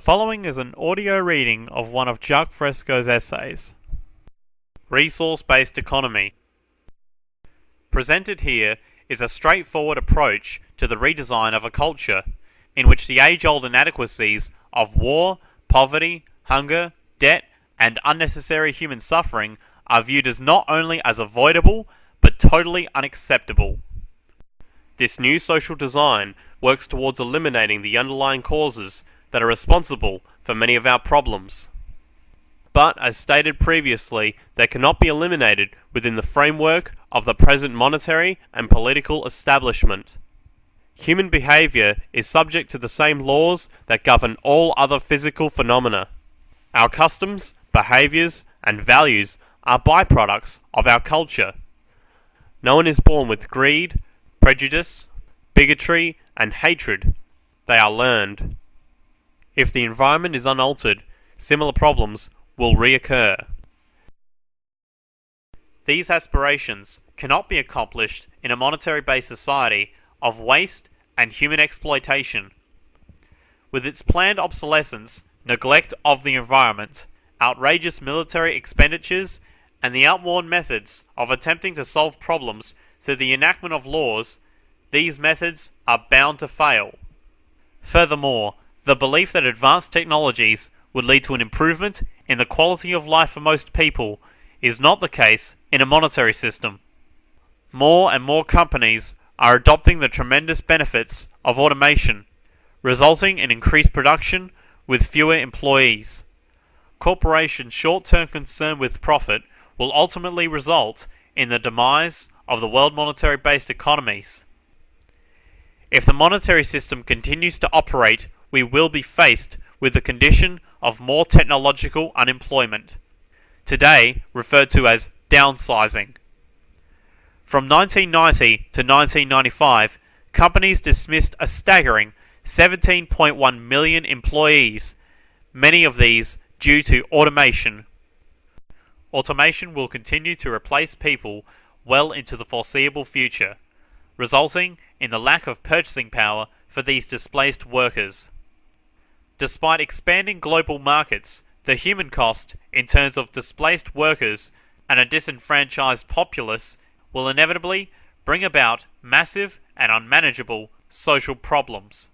following is an audio reading of one of Jacques Fresco's essays. Resource-based economy. Presented here is a straightforward approach to the redesign of a culture, in which the age-old inadequacies of war, poverty, hunger, debt, and unnecessary human suffering are viewed as not only as avoidable, but totally unacceptable. This new social design works towards eliminating the underlying causes that are responsible for many of our problems. But, as stated previously, they cannot be eliminated within the framework of the present monetary and political establishment. Human behavior is subject to the same laws that govern all other physical phenomena. Our customs, behaviors, and values are byproducts of our culture. No one is born with greed, prejudice, bigotry, and hatred. They are learned. If the environment is unaltered, similar problems will reoccur. These aspirations cannot be accomplished in a monetary-based society of waste and human exploitation. With its planned obsolescence, neglect of the environment, outrageous military expenditures, and the outworn methods of attempting to solve problems through the enactment of laws, these methods are bound to fail. Furthermore, the belief that advanced technologies would lead to an improvement in the quality of life for most people is not the case in a monetary system. More and more companies are adopting the tremendous benefits of automation, resulting in increased production with fewer employees. Corporations' short-term concern with profit will ultimately result in the demise of the world monetary-based economies. If the monetary system continues to operate, we will be faced with the condition of more technological unemployment, today referred to as downsizing. From 1990 to 1995, companies dismissed a staggering 17.1 million employees, many of these due to automation. Automation will continue to replace people well into the foreseeable future, resulting in the lack of purchasing power for these displaced workers. Despite expanding global markets, the human cost in terms of displaced workers and a disenfranchised populace will inevitably bring about massive and unmanageable social problems.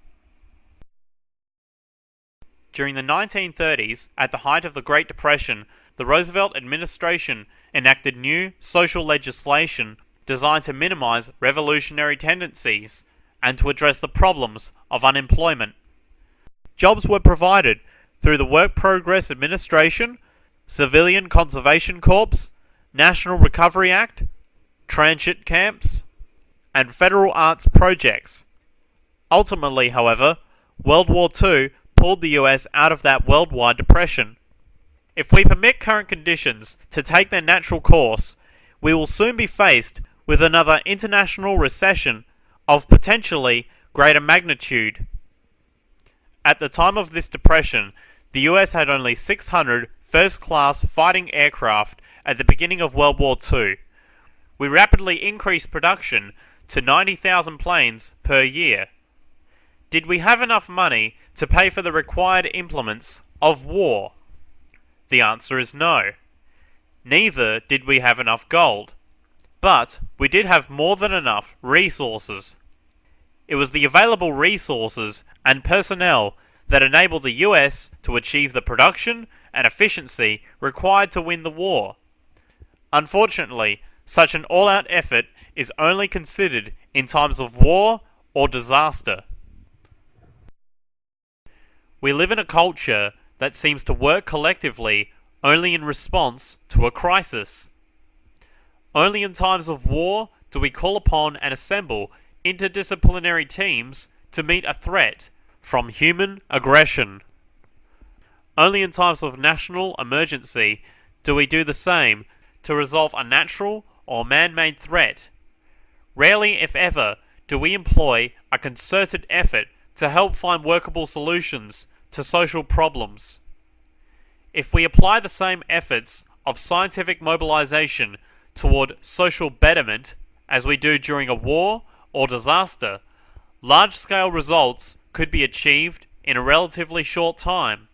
During the 1930s, at the height of the Great Depression, the Roosevelt administration enacted new social legislation designed to minimize revolutionary tendencies and to address the problems of unemployment. Jobs were provided through the Work Progress Administration, Civilian Conservation Corps, National Recovery Act, transit camps, and federal arts projects. Ultimately, however, World War II pulled the US out of that worldwide depression. If we permit current conditions to take their natural course, we will soon be faced with another international recession of potentially greater magnitude. At the time of this depression, the US had only 600 first-class fighting aircraft at the beginning of World War II. We rapidly increased production to 90,000 planes per year. Did we have enough money to pay for the required implements of war? The answer is no. Neither did we have enough gold. But we did have more than enough resources. It was the available resources and personnel that enabled the US to achieve the production and efficiency required to win the war. Unfortunately, such an all-out effort is only considered in times of war or disaster. We live in a culture that seems to work collectively only in response to a crisis. Only in times of war do we call upon and assemble interdisciplinary teams to meet a threat from human aggression. Only in times of national emergency do we do the same to resolve a natural or man-made threat. Rarely, if ever, do we employ a concerted effort to help find workable solutions to social problems. If we apply the same efforts of scientific mobilization toward social betterment as we do during a war or disaster, large-scale results could be achieved in a relatively short time.